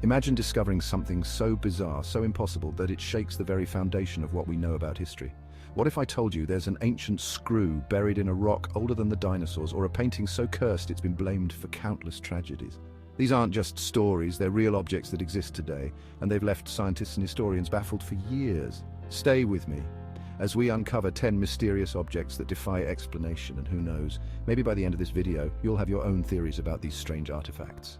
Imagine discovering something so bizarre, so impossible, that it shakes the very foundation of what we know about history. What if I told you there's an ancient screw buried in a rock older than the dinosaurs, or a painting so cursed it's been blamed for countless tragedies? These aren't just stories, they're real objects that exist today, and they've left scientists and historians baffled for years. Stay with me as we uncover 10 mysterious objects that defy explanation, and who knows, maybe by the end of this video, you'll have your own theories about these strange artifacts.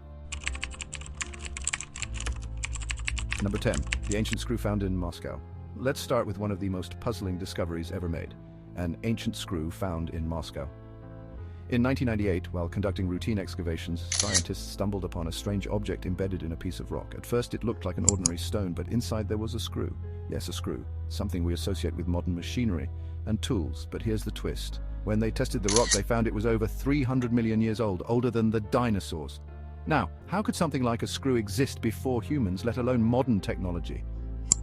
Number 10. The ancient screw found in Moscow. Let's start with one of the most puzzling discoveries ever made: an ancient screw found in Moscow. In 1998, while conducting routine excavations, scientists stumbled upon a strange object embedded in a piece of rock. At first it looked like an ordinary stone, but inside there was a screw. Yes, a screw. Something we associate with modern machinery and tools. But here's the twist. When they tested the rock, they found it was over 300 million years old, older than the dinosaurs. Now, how could something like a screw exist before humans, let alone modern technology?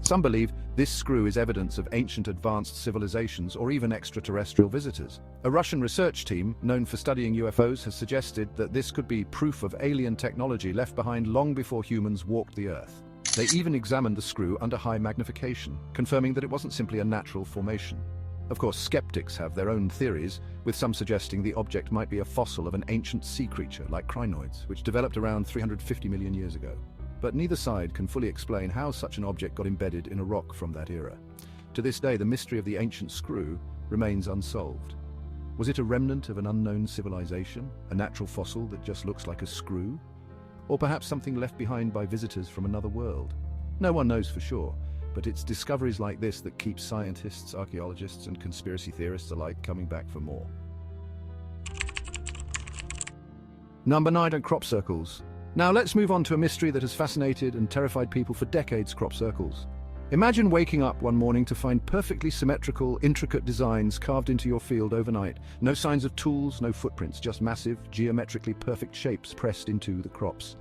Some believe this screw is evidence of ancient advanced civilizations or even extraterrestrial visitors. A Russian research team known for studying UFOs has suggested that this could be proof of alien technology left behind long before humans walked the Earth. They even examined the screw under high magnification, confirming that it wasn't simply a natural formation. Of course, skeptics have their own theories, with some suggesting the object might be a fossil of an ancient sea creature like crinoids, which developed around 350 million years ago. But neither side can fully explain how such an object got embedded in a rock from that era. To this day, the mystery of the ancient screw remains unsolved. Was it a remnant of an unknown civilization, a natural fossil that just looks like a screw? Or perhaps something left behind by visitors from another world? No one knows for sure, but it's discoveries like this that keep scientists, archaeologists, and conspiracy theorists alike coming back for more. Number 9. Crop circles. Now let's move on to a mystery that has fascinated and terrified people for decades: crop circles. Imagine waking up one morning to find perfectly symmetrical, intricate designs carved into your field overnight. No signs of tools, no footprints, just massive, geometrically perfect shapes pressed into the crops.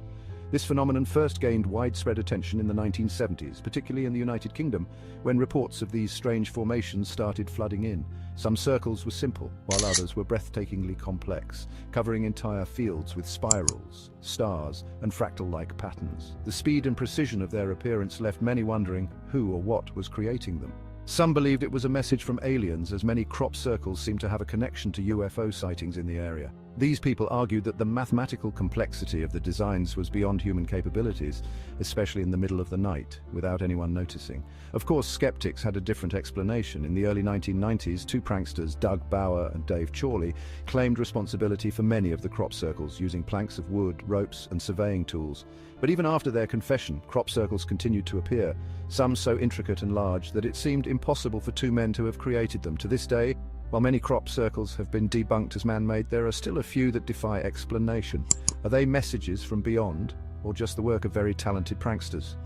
This phenomenon first gained widespread attention in the 1970s, particularly in the United Kingdom, when reports of these strange formations started flooding in. Some circles were simple, while others were breathtakingly complex, covering entire fields with spirals, stars, and fractal-like patterns. The speed and precision of their appearance left many wondering who or what was creating them. Some believed it was a message from aliens, as many crop circles seemed to have a connection to UFO sightings in the area. These people argued that the mathematical complexity of the designs was beyond human capabilities, especially in the middle of the night, without anyone noticing. Of course, skeptics had a different explanation. In the early 1990s, two pranksters, Doug Bauer and Dave Chorley, claimed responsibility for many of the crop circles, using planks of wood, ropes, and surveying tools. But even after their confession, crop circles continued to appear, some so intricate and large that it seemed impossible for two men to have created them. To this day, while many crop circles have been debunked as man-made, there are still a few that defy explanation. Are they messages from beyond, or just the work of very talented pranksters?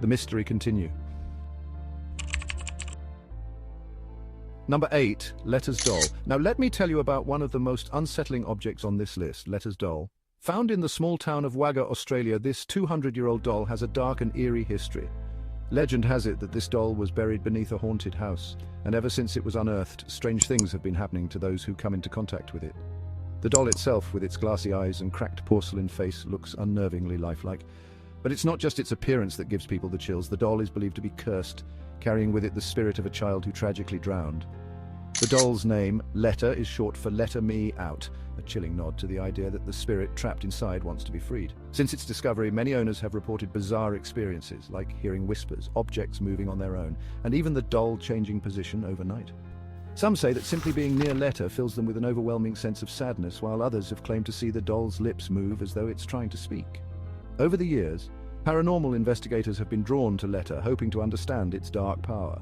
The mystery continues. Number 8. Letta's doll. Now let me tell you about one of the most unsettling objects on this list: Letta's doll. Found in the small town of Wagga, Australia, this 200-year-old doll has a dark and eerie history. Legend has it that this doll was buried beneath a haunted house, and ever since it was unearthed, strange things have been happening to those who come into contact with it. The doll itself, with its glassy eyes and cracked porcelain face, looks unnervingly lifelike. But it's not just its appearance that gives people the chills. The doll is believed to be cursed, carrying with it the spirit of a child who tragically drowned. The doll's name, Letta, is short for "Let Me Out," a chilling nod to the idea that the spirit trapped inside wants to be freed. Since its discovery, many owners have reported bizarre experiences, like hearing whispers, objects moving on their own, and even the doll changing position overnight. Some say that simply being near Letta fills them with an overwhelming sense of sadness, while others have claimed to see the doll's lips move as though it's trying to speak. Over the years, paranormal investigators have been drawn to Letta, hoping to understand its dark power.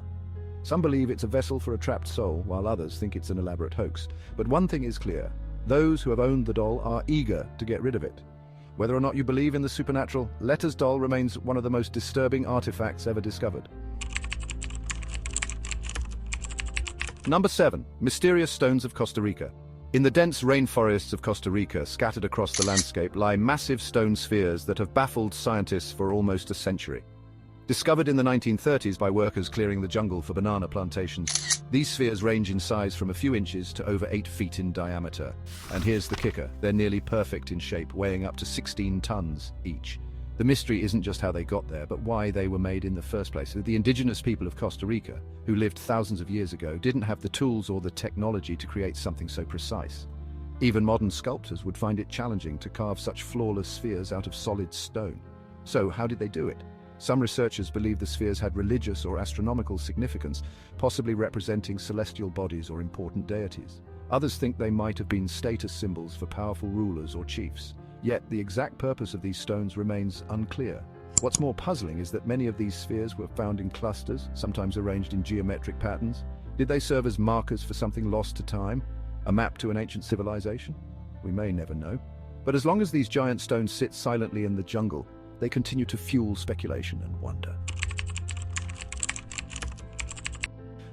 Some believe it's a vessel for a trapped soul, while others think it's an elaborate hoax. But one thing is clear: those who have owned the doll are eager to get rid of it. Whether or not you believe in the supernatural, Letta's doll remains one of the most disturbing artifacts ever discovered. Number 7. Mysterious stones of Costa Rica. In the dense rainforests of Costa Rica, scattered across the landscape, lie massive stone spheres that have baffled scientists for almost a century. Discovered in the 1930s by workers clearing the jungle for banana plantations, these spheres range in size from a few inches to over 8 feet in diameter. And here's the kicker: they're nearly perfect in shape, weighing up to 16 tons each. The mystery isn't just how they got there, but why they were made in the first place. The indigenous people of Costa Rica, who lived thousands of years ago, didn't have the tools or the technology to create something so precise. Even modern sculptors would find it challenging to carve such flawless spheres out of solid stone. So, how did they do it? Some researchers believe the spheres had religious or astronomical significance, possibly representing celestial bodies or important deities. Others think they might have been status symbols for powerful rulers or chiefs. Yet the exact purpose of these stones remains unclear. What's more puzzling is that many of these spheres were found in clusters, sometimes arranged in geometric patterns. Did they serve as markers for something lost to time? A map to an ancient civilization? We may never know. But as long as these giant stones sit silently in the jungle, they continue to fuel speculation and wonder.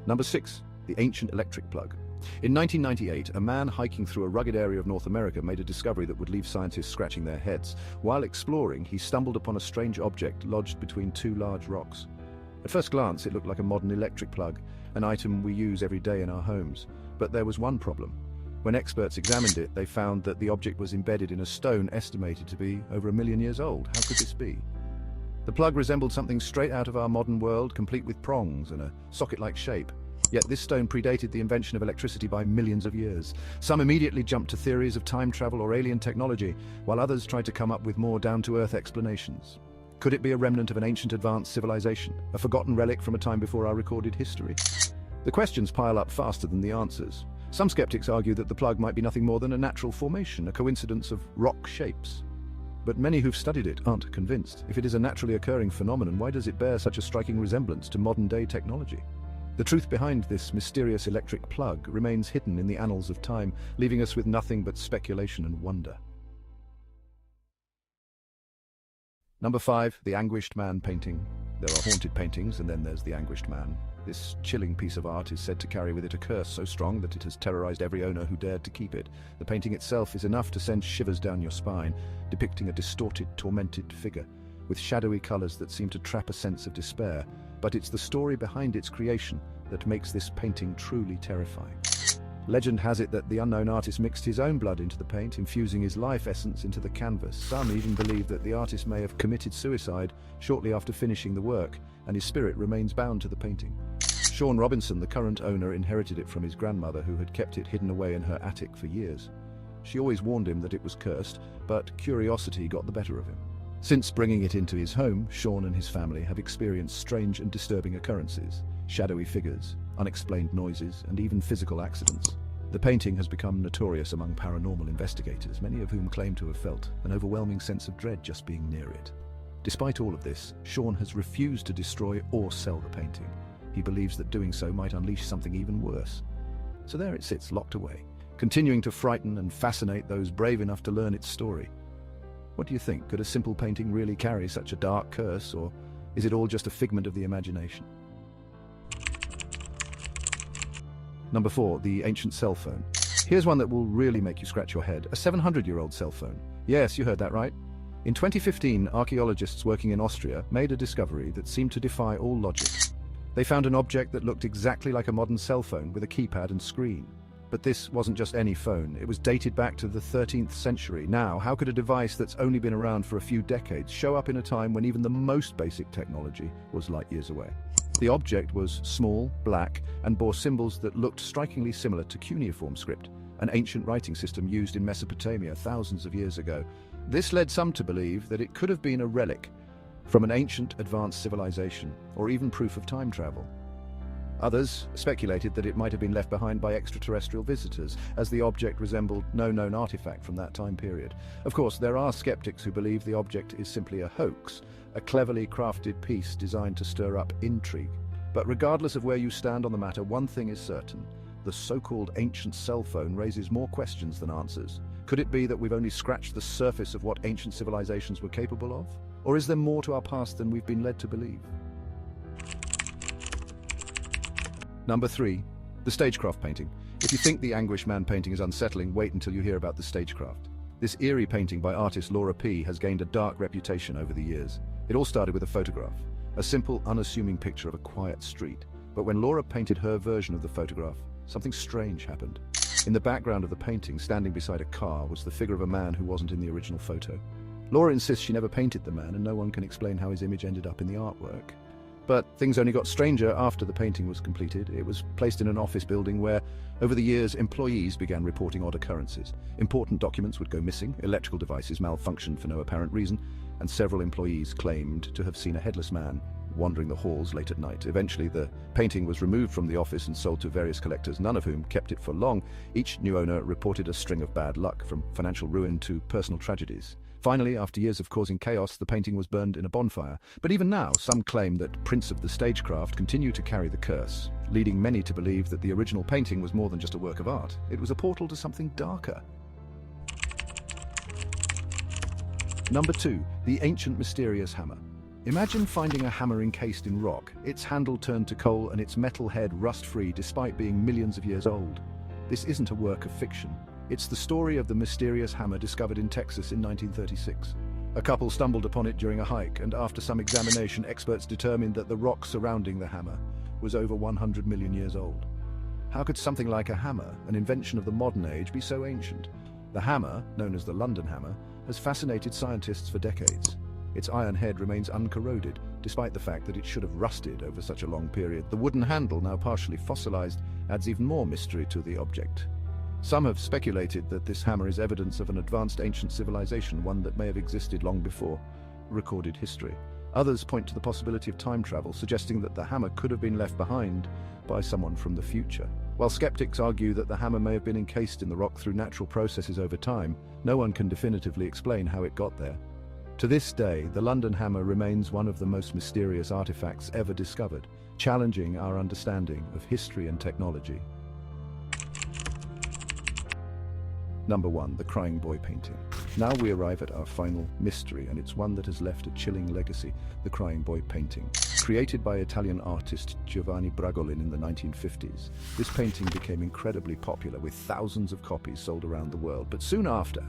Number 6. The ancient electric plug. In 1998, a man hiking through a rugged area of North America made a discovery that would leave scientists scratching their heads. While exploring, he stumbled upon a strange object lodged between two large rocks. At first glance, it looked like a modern electric plug, an item we use every day in our homes. But there was one problem. When experts examined it, they found that the object was embedded in a stone estimated to be over 1 million years old. How could this be? The plug resembled something straight out of our modern world, complete with prongs and a socket-like shape. Yet this stone predated the invention of electricity by millions of years. Some immediately jumped to theories of time travel or alien technology, while others tried to come up with more down-to-earth explanations. Could it be a remnant of an ancient advanced civilization, a forgotten relic from a time before our recorded history? The questions pile up faster than the answers. Some skeptics argue that the plug might be nothing more than a natural formation, a coincidence of rock shapes. But many who've studied it aren't convinced. If it is a naturally occurring phenomenon, why does it bear such a striking resemblance to modern-day technology? The truth behind this mysterious electric plug remains hidden in the annals of time, leaving us with nothing but speculation and wonder. Number 5. The Anguished Man painting. There are haunted paintings, and then there's the Anguished Man. This chilling piece of art is said to carry with it a curse so strong that it has terrorized every owner who dared to keep it. The painting itself is enough to send shivers down your spine, depicting a distorted, tormented figure, with shadowy colors that seem to trap a sense of despair. But it's the story behind its creation that makes this painting truly terrifying. Legend has it that the unknown artist mixed his own blood into the paint, infusing his life essence into the canvas. Some even believe that the artist may have committed suicide shortly after finishing the work, and his spirit remains bound to the painting. Sean Robinson, the current owner, inherited it from his grandmother, who had kept it hidden away in her attic for years. She always warned him that it was cursed, but curiosity got the better of him. Since bringing it into his home, Sean and his family have experienced strange and disturbing occurrences, shadowy figures, unexplained noises, and even physical accidents. The painting has become notorious among paranormal investigators, many of whom claim to have felt an overwhelming sense of dread just being near it. Despite all of this, Sean has refused to destroy or sell the painting. He believes that doing so might unleash something even worse. So there it sits, locked away, continuing to frighten and fascinate those brave enough to learn its story. What do you think? Could a simple painting really carry such a dark curse, or is it all just a figment of the imagination? Number 4, the ancient cell phone. Here's one that will really make you scratch your head. A 700-year-old cell phone. Yes, you heard that right. In 2015, archaeologists working in Austria made a discovery that seemed to defy all logic. They found an object that looked exactly like a modern cell phone with a keypad and screen. But this wasn't just any phone. It was dated back to the 13th century. Now, how could a device that's only been around for a few decades show up in a time when even the most basic technology was light years away? The object was small, black, and bore symbols that looked strikingly similar to cuneiform script, an ancient writing system used in Mesopotamia thousands of years ago. This led some to believe that it could have been a relic from an ancient advanced civilization, or even proof of time travel. Others speculated that it might have been left behind by extraterrestrial visitors, as the object resembled no known artifact from that time period. Of course, there are skeptics who believe the object is simply a hoax, a cleverly crafted piece designed to stir up intrigue. But regardless of where you stand on the matter, one thing is certain: the so-called ancient cell phone raises more questions than answers. Could it be that we've only scratched the surface of what ancient civilizations were capable of? Or is there more to our past than we've been led to believe? Number 3, the stagecraft painting. If you think the Anguished Man painting is unsettling, wait until you hear about the stagecraft. This eerie painting by artist Laura P. has gained a dark reputation over the years. It all started with a photograph, a simple, unassuming picture of a quiet street. But when Laura painted her version of the photograph, something strange happened. In the background of the painting, standing beside a car, was the figure of a man who wasn't in the original photo. Laura insists she never painted the man, and no one can explain how his image ended up in the artwork. But things only got stranger after the painting was completed. It was placed in an office building where, over the years, employees began reporting odd occurrences. Important documents would go missing, electrical devices malfunctioned for no apparent reason, and several employees claimed to have seen a headless man wandering the halls late at night. Eventually, the painting was removed from the office and sold to various collectors, none of whom kept it for long. Each new owner reported a string of bad luck, from financial ruin to personal tragedies. Finally, after years of causing chaos, the painting was burned in a bonfire. But even now, some claim that prints of the stagecraft continue to carry the curse, leading many to believe that the original painting was more than just a work of art. It was a portal to something darker. Number 2. The ancient mysterious hammer. Imagine finding a hammer encased in rock, its handle turned to coal and its metal head rust-free despite being millions of years old. This isn't a work of fiction. It's the story of the mysterious hammer discovered in Texas in 1936. A couple stumbled upon it during a hike, and after some examination, experts determined that the rock surrounding the hammer was over 100 million years old. How could something like a hammer, an invention of the modern age, be so ancient? The hammer, known as the London hammer, has fascinated scientists for decades. Its iron head remains uncorroded, despite the fact that it should have rusted over such a long period. The wooden handle, now partially fossilized, adds even more mystery to the object. Some have speculated that this hammer is evidence of an advanced ancient civilization, one that may have existed long before recorded history. Others point to the possibility of time travel, suggesting that the hammer could have been left behind by someone from the future. While skeptics argue that the hammer may have been encased in the rock through natural processes over time, no one can definitively explain how it got there. To this day, the London hammer remains one of the most mysterious artifacts ever discovered, challenging our understanding of history and technology. Number 1. The Crying Boy painting. Now we arrive at our final mystery, and it's one that has left a chilling legacy: the Crying Boy painting. Created by Italian artist Giovanni Bragolin in the 1950s, this painting became incredibly popular, with thousands of copies sold around the world. But soon after,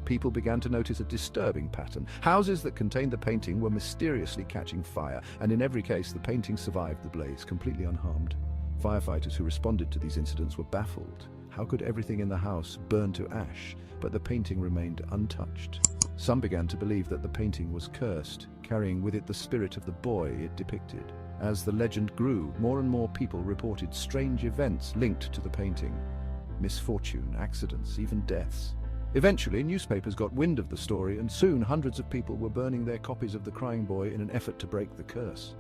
people began to notice a disturbing pattern. Houses that contained the painting were mysteriously catching fire, and in every case, the painting survived the blaze completely unharmed. Firefighters who responded to these incidents were baffled. How could everything in the house burn to ash, but the painting remained untouched? Some began to believe that the painting was cursed, carrying with it the spirit of the boy it depicted. As the legend grew, more and more people reported strange events linked to the painting: misfortune, accidents, even deaths. Eventually, newspapers got wind of the story, and soon hundreds of people were burning their copies of the Crying Boy in an effort to break the curse.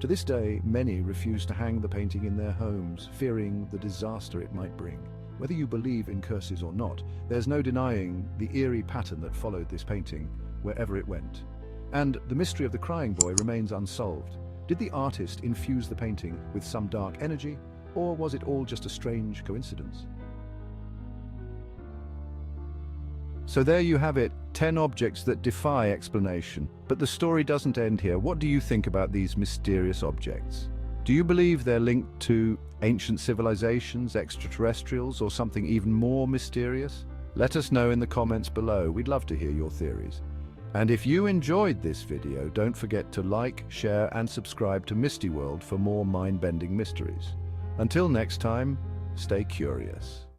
To this day, many refuse to hang the painting in their homes, fearing the disaster it might bring. Whether you believe in curses or not, there's no denying the eerie pattern that followed this painting wherever it went. And the mystery of the Crying Boy remains unsolved. Did the artist infuse the painting with some dark energy, or was it all just a strange coincidence? So there you have it, 10 objects that defy explanation. But the story doesn't end here. What do you think about these mysterious objects? Do you believe they're linked to ancient civilizations, extraterrestrials, or something even more mysterious? Let us know in the comments below. We'd love to hear your theories. And if you enjoyed this video, don't forget to like, share, and subscribe to Misty World for more mind-bending mysteries. Until next time, stay curious.